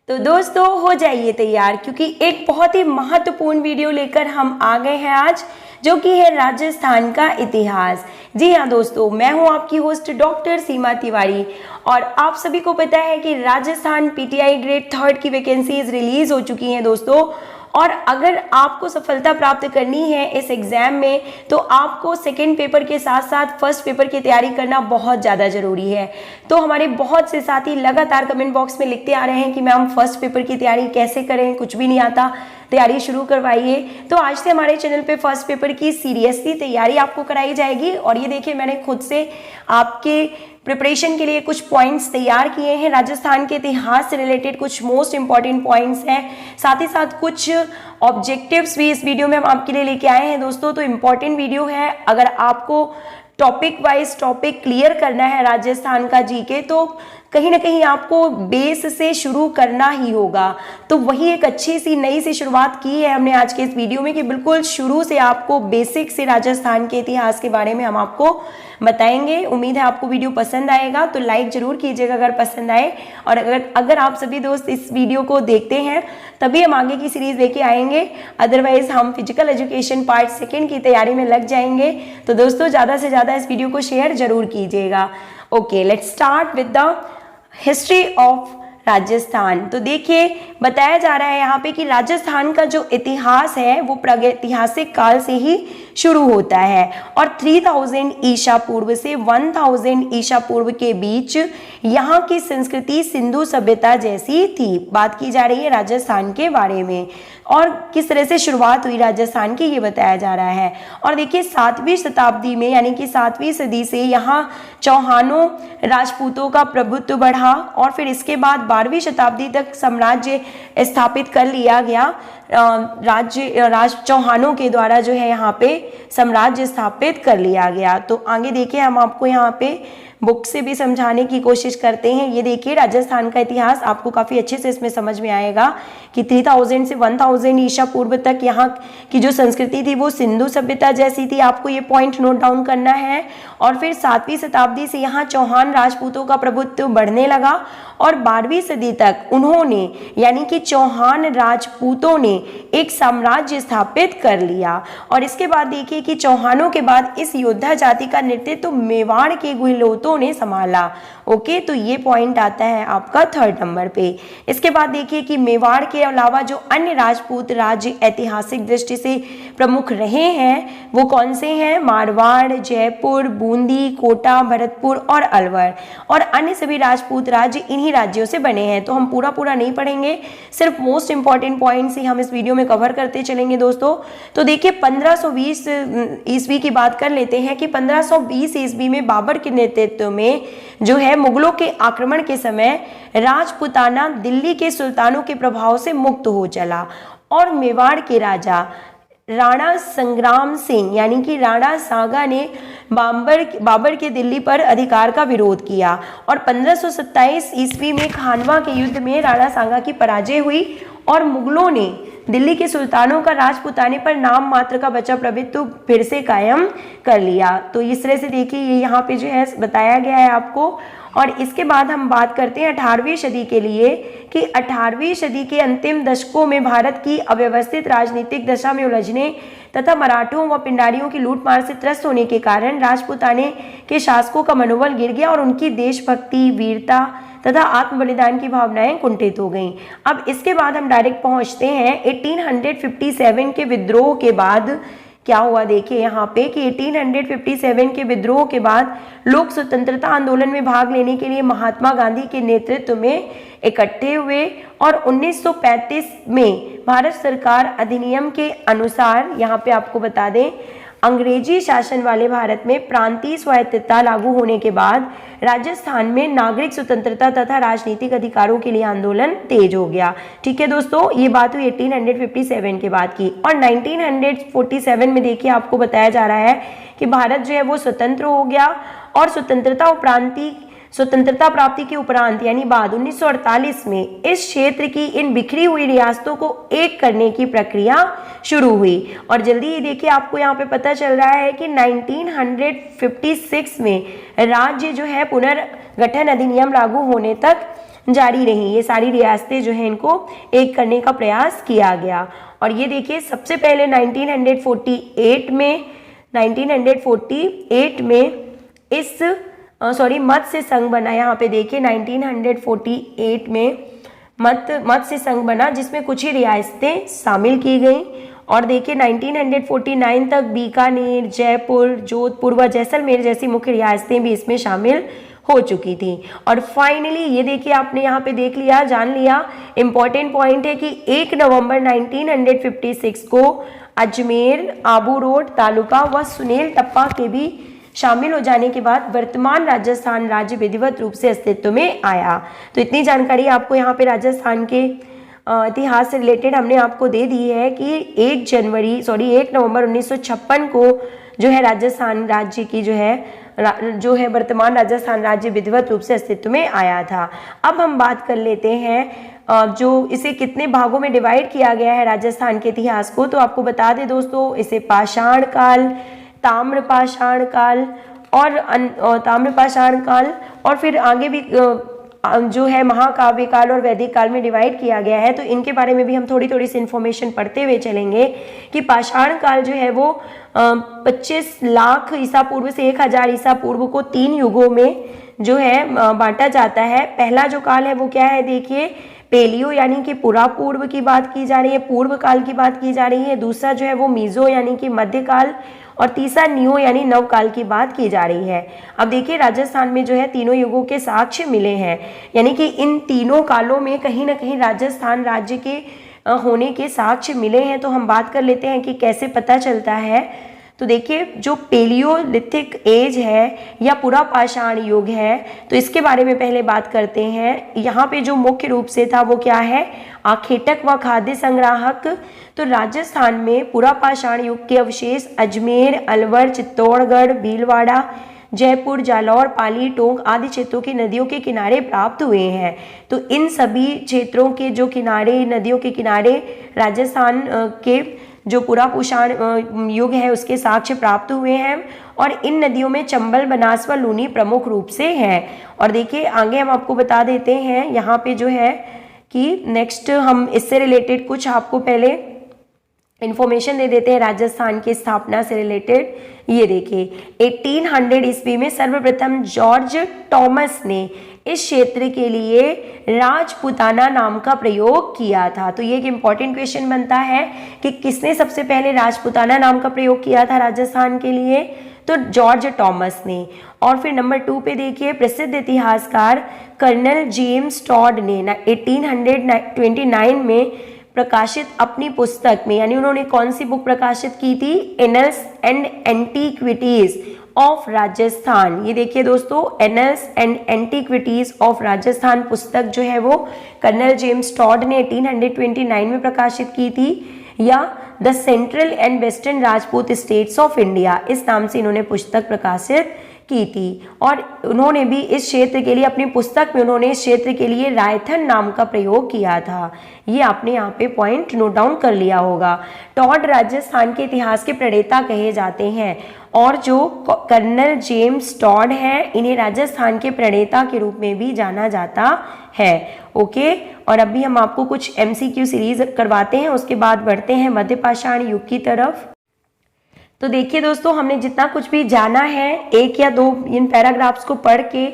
तो दोस्तों हो जाइए तैयार, क्योंकि एक बहुत ही महत्वपूर्ण वीडियो लेकर हम आ गए हैं आज, जो कि है राजस्थान का इतिहास। जी हाँ दोस्तों, मैं हूं आपकी होस्ट डॉक्टर सीमा तिवारी और आप सभी को पता है कि राजस्थान पीटीआई ग्रेड 3 की वैकेंसीज रिलीज हो चुकी हैं दोस्तों। और अगर आपको सफलता प्राप्त करनी है इस एग्जाम में, तो आपको सेकेंड पेपर के साथ साथ फर्स्ट पेपर की तैयारी करना बहुत ज़्यादा ज़रूरी है। तो हमारे बहुत से साथी लगातार कमेंट बॉक्स में लिखते आ रहे हैं कि मैम फर्स्ट पेपर की तैयारी कैसे करें, कुछ भी नहीं आता, तैयारी शुरू करवाइए। तो आज से हमारे चैनल पे फर्स्ट पेपर की सीरियसली तैयारी आपको कराई जाएगी। और ये देखिए, मैंने खुद से आपके प्रिपरेशन के लिए कुछ पॉइंट्स तैयार किए हैं। राजस्थान के इतिहास से रिलेटेड कुछ मोस्ट इंपॉर्टेंट पॉइंट्स हैं, साथ ही साथ कुछ ऑब्जेक्टिव्स भी इस वीडियो में हम आपके लिए लेके आए हैं दोस्तों। तो इम्पॉर्टेंट वीडियो है। अगर आपको टॉपिक वाइज टॉपिक क्लियर करना है राजस्थान का जीके, तो कहीं ना कहीं आपको बेस से शुरू करना ही होगा। तो वही एक अच्छी सी नई सी शुरुआत की है हमने आज के इस वीडियो में, कि बिल्कुल शुरू से आपको बेसिक से राजस्थान के इतिहास के बारे में हम आपको बताएंगे। उम्मीद है आपको वीडियो पसंद आएगा, तो लाइक जरूर कीजिएगा अगर पसंद आए। और अगर आप सभी दोस्त इस वीडियो को देखते हैं तभी हम आगे की सीरीज लेके आएंगे, अदरवाइज हम फिजिकल एजुकेशन पार्ट 2 की तैयारी में लग जाएंगे। तो दोस्तों ज़्यादा से ज़्यादा इस वीडियो को शेयर जरूर कीजिएगा। Okay, let's start with the history of Rajasthan. तो देखिए, बताया जा रहा है यहाँ पे कि राजस्थान का जो इतिहास है वो प्रागैतिहासिक काल से ही शुरू होता है और 3000 ईसा पूर्व से 1000 ईसा पूर्व के बीच यहाँ की संस्कृति सिंधु सभ्यता जैसी थी। बात की जा रही है राजस्थान के बारे में और किस तरह से शुरुआत हुई राजस्थान की, ये बताया जा रहा है। और देखिए, 7वीं शताब्दी में यानी कि 7वीं सदी से यहाँ चौहानों राजपूतों का प्रभुत्व बढ़ा और फिर इसके बाद 12वीं शताब्दी तक साम्राज्य स्थापित कर लिया गया। चौहानों के द्वारा जो है यहाँ पे साम्राज्य स्थापित कर लिया गया। तो आगे देखिए, हम आपको यहाँ पे बुक से भी समझाने की कोशिश करते हैं। ये देखिए, राजस्थान का इतिहास आपको काफ़ी अच्छे से इसमें समझ में आएगा कि 3000 से 1000 ईसा पूर्व तक यहाँ की जो संस्कृति थी वो सिंधु सभ्यता जैसी थी। आपको ये पॉइंट नोट डाउन करना है। और फिर 7वीं शताब्दी से यहाँ चौहान राजपूतों का प्रभुत्व बढ़ने लगा और 12वीं सदी तक उन्होंने यानी कि चौहान राजपूतों ने एक साम्राज्य स्थापित कर लिया। और इसके बाद देखिए कि चौहानों के बाद इस योद्धा जाति का नेतृत्व मेवाड़ के गहलोतों ने संभाला। ओके, तो ये पॉइंट आता है आपका 3rd नंबर पे। इसके बाद देखिए कि मेवाड़ के अलावा जो अन्य राजपूत राज्य ऐतिहासिक दृष्टि से प्रमुख रहे हैं वो कौन से हैं? मारवाड़, जयपुर, बूंदी, कोटा, भरतपुर और अलवर। और अन्य सभी राजपूत राज्य इन्हीं राज्यों से बने हैं। तो हम पूरा नहीं पढ़ेंगे, सिर्फ मोस्ट इंपॉर्टेंट पॉइंट्स ही हम इस वीडियो में कवर करते चलेंगे दोस्तों। तो देखिए, 1520 ईस्वी की बात कर लेते हैं कि 1520 ईस्वी में बाबर के नेतृत्व में जो है मुगलों के आक्रमण के समय राजपुताना दिल्ली के सुल्तानों के प्रभाव से मुक्त हो चला और मेवाड़ के राजा राणा संग्राम सिंह यानी कि राणा सांगा ने बाबर के दिल्ली पर अधिकार का विरोध किया। और 1527 ईस्वी में खानवा के युद्ध में राणा सांगा की पराजय हुई और मुगलों ने दिल्ली के सुल्तानों का राजपुताने पर नाम मात्र का बचा प्रभुत्व फिर से कायम कर लिया। तो इस तरह से देखिए, ये यहाँ पे जो है बताया गया है आपको। और इसके बाद हम बात करते हैं 18वीं सदी के लिए कि 18वीं सदी के अंतिम दशकों में भारत की अव्यवस्थित राजनीतिक दशा में उलझने तथा मराठों व पिंडारियों की लूटमार से त्रस्त होने के कारण राजपुताने के शासकों का मनोबल गिर गया और उनकी देशभक्ति, वीरता तथा आत्म बलिदान की भावनाएं कुंठित हो गईं। अब इसके बाद हम डायरेक्ट पहुंचते हैं 1857 के विद्रोह के बाद। क्या हुआ देखिए यहाँ पे कि 1857 के विद्रोह के बाद लोग स्वतंत्रता आंदोलन में भाग लेने के लिए महात्मा गांधी के नेतृत्व में इकट्ठे हुए और 1935 में भारत सरकार अधिनियम के अनुसार, यहाँ पे आपको बता दें, अंग्रेजी शासन वाले भारत में प्रांतीय स्वायत्तता लागू होने के बाद राजस्थान में नागरिक स्वतंत्रता तथा राजनीतिक अधिकारों के लिए आंदोलन तेज हो गया। ठीक है दोस्तों, ये बात हुई 1857 के बाद की। और 1947 में देखिए, आपको बताया जा रहा है कि भारत जो है वो स्वतंत्र हो गया और स्वतंत्रता प्राप्ति के उपरांत यानी बाद 1948 में इस क्षेत्र की इन बिखरी हुई रियासतों को एक करने की प्रक्रिया शुरू हुई। और जल्दी ये देखिए, आपको यहाँ पे पता चल रहा है कि 1956 में राज्य जो है पुनर्गठन अधिनियम लागू होने तक जारी रही। ये सारी रियासतें जो है इनको एक करने का प्रयास किया गया। और ये देखिए सबसे पहले 1948 में इस मत्स्य संघ बना। यहाँ पे देखिए 1948 में मत्स्य संघ बना, जिसमें कुछ ही रियासतें शामिल की गई। और देखिए 1949 तक बीकानेर, जयपुर, जोधपुर व जैसलमेर जैसी मुख्य रियासतें भी इसमें शामिल हो चुकी थी। और फाइनली ये देखिए आपने यहाँ पे देख लिया, जान लिया, इंपॉर्टेंट पॉइंट है कि 1 नवंबर 1956 को अजमेर, आबू रोड तालुका व सुनेल टप्पा के भी शामिल हो जाने के बाद वर्तमान राजस्थान राज्य विधिवत रूप से अस्तित्व में आया। तो इतनी जानकारी आपको यहाँ पे राजस्थान के इतिहास से रिलेटेड हमने आपको दे दी है कि 1 नवंबर 1956 को जो है राजस्थान राज्य की जो है वर्तमान राजस्थान राज्य विधिवत रूप से अस्तित्व में आया था। अब हम बात कर लेते हैं जो इसे कितने भागों में डिवाइड किया गया है राजस्थान के इतिहास को। तो आपको बता दें दोस्तों, इसे पाषाण काल, ताम्रपाषाण काल और फिर आगे भी जो है महाकाव्य काल और वैदिक काल में डिवाइड किया गया है। तो इनके बारे में भी हम थोड़ी थोड़ी सी इन्फॉर्मेशन पढ़ते हुए चलेंगे कि पाषाण काल जो है वो 25 लाख ईसा पूर्व से 1000 ईसा पूर्व को 3 युगों में जो है बांटा जाता है। पहला जो काल है वो क्या है, देखिए पेलियो यानी कि पुरा पूर्व की बात की जा रही है, पूर्व काल की बात की जा रही है। दूसरा जो है वो मीजो यानी कि मध्यकाल, और तीसरा नियो यानी नवकाल की बात की जा रही है। अब देखिए राजस्थान में जो है तीनों युगों के साक्ष्य मिले हैं, यानी कि इन तीनों कालों में कहीं ना कहीं राजस्थान राज्य के होने के साक्ष्य मिले हैं। तो हम बात कर लेते हैं कि कैसे पता चलता है। तो देखिए जो पेलियोलिथिक एज है या पुरा पाषाण युग है, तो इसके बारे में पहले बात करते हैं। यहाँ पे जो मुख्य रूप से था वो क्या है, आखेटक व खाद्य संग्राहक। तो राजस्थान में पुरा पाषाण युग के अवशेष अजमेर, अलवर, चित्तौड़गढ़, भीलवाड़ा, जयपुर, जालौर, पाली, टोंक आदि क्षेत्रों की नदियों के किनारे प्राप्त हुए हैं। तो इन सभी क्षेत्रों के जो किनारे, नदियों के किनारे राजस्थान के जो पुरा पाषाण युग है उसके साक्ष्य प्राप्त हुए हैं। और इन नदियों में चंबल, बनास व लूनी प्रमुख रूप से हैं। और देखिए आगे हम आपको बता देते हैं यहाँ पे जो है कि नेक्स्ट हम इससे रिलेटेड कुछ आपको पहले इन्फॉर्मेशन दे देते हैं राजस्थान की स्थापना से रिलेटेड। ये देखिए 1800 ईस्वी में सर्वप्रथम जॉर्ज टॉमस ने इस क्षेत्र के लिए राजपुताना नाम का प्रयोग किया था। तो ये एक इम्पॉर्टेंट क्वेश्चन बनता है कि किसने सबसे पहले राजपुताना नाम का प्रयोग किया था राजस्थान के लिए, तो जॉर्ज टॉमस ने। और फिर नंबर 2 पे देखिए प्रसिद्ध इतिहासकार कर्नल जेम्स टॉड ने 1829 में प्रकाशित अपनी पुस्तक में, यानी उन्होंने कौन सी बुक प्रकाशित की थी, annuls and antiquities of Rajasthan. ये देखिए दोस्तों, annuls and antiquities of Rajasthan पुस्तक जो है वो कर्नल जेम्स टॉड ने 1829 में प्रकाशित की थी, या the central and western Rajput states of India, इस नाम से इन्होंने पुस्तक प्रकाशित की थी। और उन्होंने भी इस क्षेत्र के लिए अपनी पुस्तक में उन्होंने इस क्षेत्र के लिए रायथन नाम का प्रयोग किया था। ये आपने यहाँ पे पॉइंट नोट डाउन कर लिया होगा। टॉड राजस्थान के इतिहास के प्रणेता कहे जाते हैं, और जो कर्नल जेम्स टॉड हैं इन्हें राजस्थान के प्रणेता के रूप में भी जाना जाता है। ओके, और अभी हम आपको कुछ MCQ सीरीज करवाते हैं, उसके बाद बढ़ते हैं मध्य पाषाण युग की तरफ। तो देखिए दोस्तों, हमने जितना कुछ भी जाना है, 1 या 2 इन पैराग्राफ्स को पढ़ के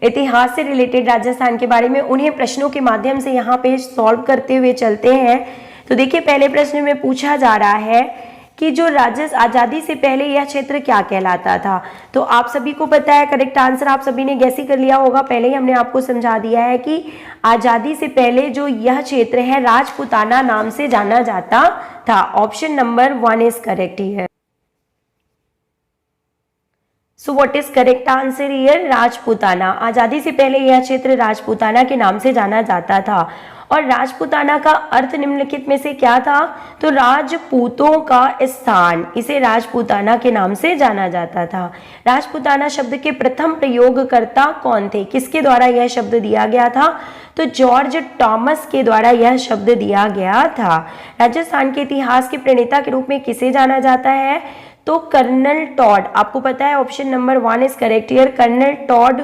इतिहास से रिलेटेड राजस्थान के बारे में उन्हें प्रश्नों के माध्यम से यहाँ पे सॉल्व करते हुए चलते हैं। तो देखिए पहले प्रश्न में पूछा जा रहा है कि जो आज़ादी से पहले यह क्षेत्र क्या कहलाता था। तो आप सभी को पता है, करेक्ट आंसर आप सभी ने गैस ही कर लिया होगा। पहले ही हमने आपको समझा दिया है कि आज़ादी से पहले जो यह क्षेत्र है राजपुताना नाम से जाना जाता था। Option number 1 is correct here. So what is correct answer here, Rajputana. आजादी से पहले यह क्षेत्र राजपुताना के नाम से जाना जाता था। और राजपुताना का अर्थ निम्नलिखित में से क्या था, तो राजपूतों का स्थान, इसे राजपुताना के नाम से जाना जाता था। राजपुताना शब्द के प्रथम प्रयोगकर्ता कौन थे, किसके द्वारा यह शब्द दिया गया था, तो जॉर्ज टॉमस के द्वारा यह शब्द दिया गया था। राजस्थान के इतिहास के प्रणेता के रूप में किसे जाना जाता है, तो कर्नल टॉड। आपको पता है option number 1 is correct here. Colonel Tod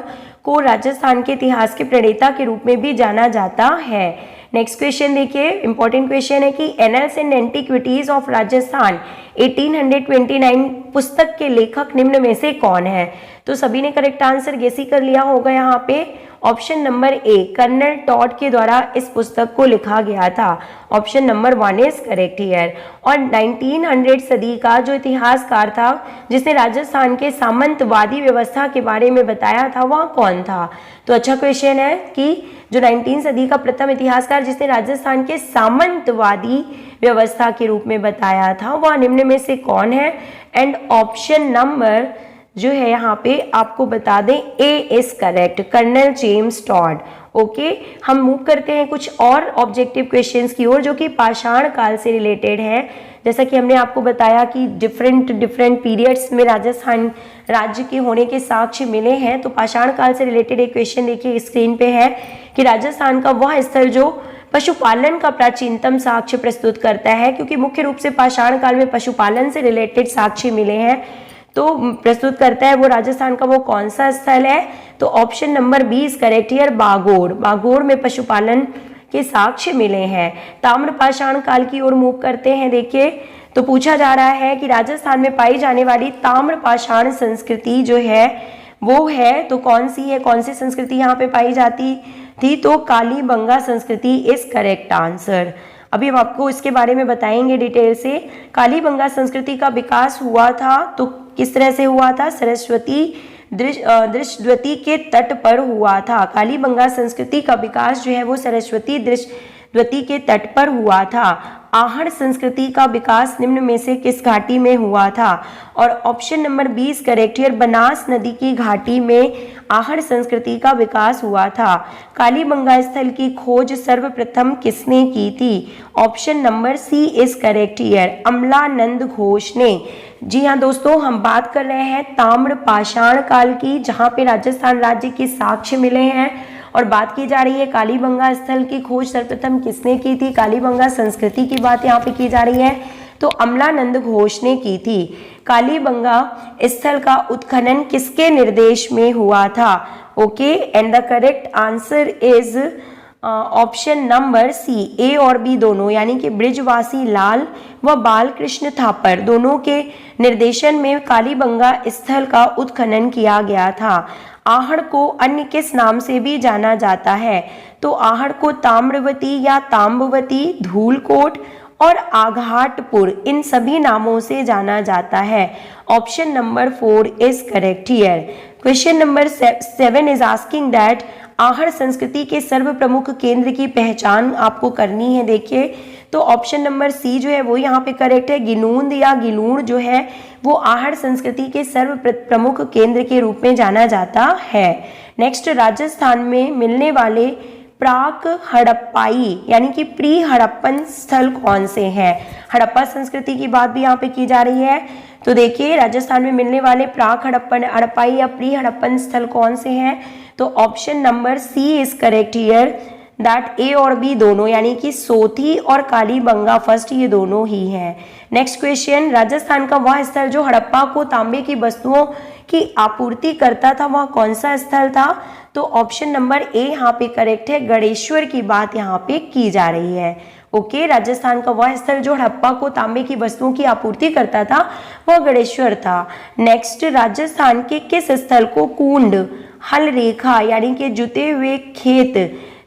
को राजस्थान के इतिहास के प्रणेता के रूप में भी जाना जाता है। नेक्स्ट क्वेश्चन देखिए, इंपॉर्टेंट क्वेश्चन है कि annuls and antiquities of Rajasthan 1829 पुस्तक के लेखक निम्न में से कौन है? तो सभी ने करेक्ट आंसर गेस ही कर लिया होगा यहाँ पे। Option number A, Colonel Tod के द्वारा इस पुस्तक को लिखा गया था। Option number 1 is correct here. और 1900 सदी का जो इतिहासकार था जिसने राजस्थान के सामंतवादी व्यवस्था के बारे में बताया था, वह कौन था? तो अच्छा क्वेश्चन है कि जो 19 सदी का प्रथम इतिहासकार जिसने राजस्थान के सामंतवादी व्यवस्था के रूप में बताया था, वह निम्न में से कौन है? एंड ऑप्शन नंबर जो है यहाँ पे आपको बता दें, A is correct, colonel James Tod. Okay, हम मूव करते हैं कुछ और ऑब्जेक्टिव क्वेश्चंस की ओर जो कि पाषाण काल से रिलेटेड है। जैसा कि हमने आपको बताया कि डिफरेंट पीरियड्स में राजस्थान राज्य के होने के साक्ष्य मिले हैं। तो पाषाण काल से रिलेटेड एक क्वेश्चन देखिए स्क्रीन पे है कि राजस्थान का वह स्थल जो पशुपालन का प्राचीनतम साक्ष्य प्रस्तुत करता है, क्योंकि मुख्य रूप से पाषाण काल में पशुपालन से रिलेटेड साक्ष्य मिले हैं, तो प्रस्तुत करता है वो राजस्थान का वो कौन सा स्थल है? तो option number 20 correct here, Bagod. Bagod में पशुपालन के साक्ष्य मिले हैं। ताम्र पाषाण काल की ओर मूव करते हैं। देखिए, तो पूछा जा रहा है कि राजस्थान में पाई जाने वाली ताम्र पाषाण संस्कृति जो है वो है तो कौन सी है? कौन सी संस्कृति यहाँ पे पाई जाती थी? तो कालीबंगा संस्कृति इज करेक्ट आंसर। अभी हम आपको इसके बारे में बताएंगे डिटेल से। कालीबंगा संस्कृति का विकास हुआ था तो किस तरह से हुआ था? सरस्वती दृश्यवती के तट पर हुआ था। कालीबंगा संस्कृति का विकास जो है वो सरस्वती दृश्यवती के तट पर हुआ था। आहड़ संस्कृति का विकास निम्न में से किस घाटी में हुआ था? और option number 20 correct here, Banas नदी की घाटी में आहड़ संस्कृति का विकास हुआ था। कालीबंगा स्थल की खोज सर्वप्रथम किसने की थी? Option number C is correct here, Amalananda Ghosh ने। जी हाँ दोस्तों, हम बात कर रहे हैं ताम्र पाषाण काल की, जहाँ पे राजस्थान राज्य के साक्ष्य मिले हैं और बात की जा रही है कालीबंगा स्थल की खोज सर्वप्रथम किसने की थी? कालीबंगा संस्कृति की बात यहाँ पे की जा रही है, तो अमलानंद घोष ने की थी। कालीबंगा स्थल का उत्खनन किसके निर्देश में हुआ था? Okay, and the correct answer is option number C, A और बी दोनों, यानी कि बृजवासी लाल व बालकृष्ण थापर दोनों के निर्देशन में कालीबंगा स्थल का उत्खनन किया गया था। आहड़ को अन्य किस नाम से भी जाना जाता है? तो आहड़ को ताम्रवती या ताम्बवती, धूलकोट और आघाटपुर, इन सभी नामों से जाना जाता है। Option number 4 is correct here. Question number 7 is asking that Ahar संस्कृति के सर्व प्रमुख केंद्र की पहचान आपको करनी है। देखिए, तो ऑप्शन नंबर सी जो है वो यहाँ पे करेक्ट है, गिनूंद या गिलूण जो है वो आहड़ संस्कृति के सर्व प्रमुख केंद्र के रूप में जाना जाता है। नेक्स्ट, राजस्थान में मिलने वाले प्राक हड़प्पाई यानी कि प्री हड़प्पन स्थल कौन से हैं? हड़प्पा संस्कृति की बात भी यहाँ पे की जा रही है। तो देखिए, राजस्थान में मिलने वाले प्राक हड़प्पाई या प्री हड़प्पन स्थल कौन से हैं? तो option number C is correct here, that A और बी दोनों, यानी कि सोथी और कालीबंगा फर्स्ट, ये दोनों ही हैं। नेक्स्ट क्वेश्चन, राजस्थान का वह स्थल जो हड़प्पा को तांबे की वस्तुओं की आपूर्ति करता था, वह कौन सा स्थल था? तो ऑप्शन नंबर ए यहाँ पे करेक्ट है, गणेश्वर की बात यहाँ पे की जा रही है। ओके, राजस्थान का वह स्थल जो हड़प्पा को तांबे की वस्तुओं की आपूर्ति करता था वह गणेश्वर था। नेक्स्ट, राजस्थान के किस स्थल को कुंड, हल रेखा यानी कि जुते हुए खेत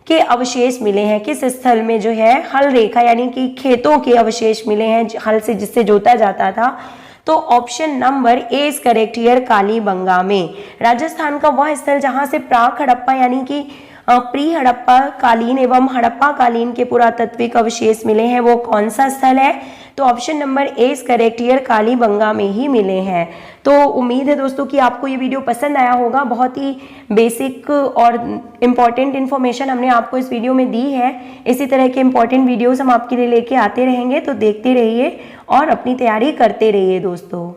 के अवशेष मिले हैं? किस स्थल में जो है हल रेखा यानी कि खेतों के अवशेष मिले हैं हल से जिससे जोता जाता था? तो option number A is correct here, Kalibangan में। राजस्थान का वह स्थल जहां से प्राक हड़प्पा यानी कि प्री हड़प्पा कालीन एवं हड़प्पा कालीन के पुरातत्विक अवशेष मिले हैं, वो कौन सा स्थल है? तो option number A is correct here, Kalibangan में ही मिले हैं। तो उम्मीद है दोस्तों कि आपको ये वीडियो पसंद आया होगा। बहुत ही बेसिक और इम्पॉर्टेंट इन्फॉर्मेशन हमने आपको इस वीडियो में दी है। इसी तरह के इम्पॉर्टेंट वीडियोस हम आपके लिए लेके आते रहेंगे, तो देखते रहिए और अपनी तैयारी करते रहिए दोस्तों।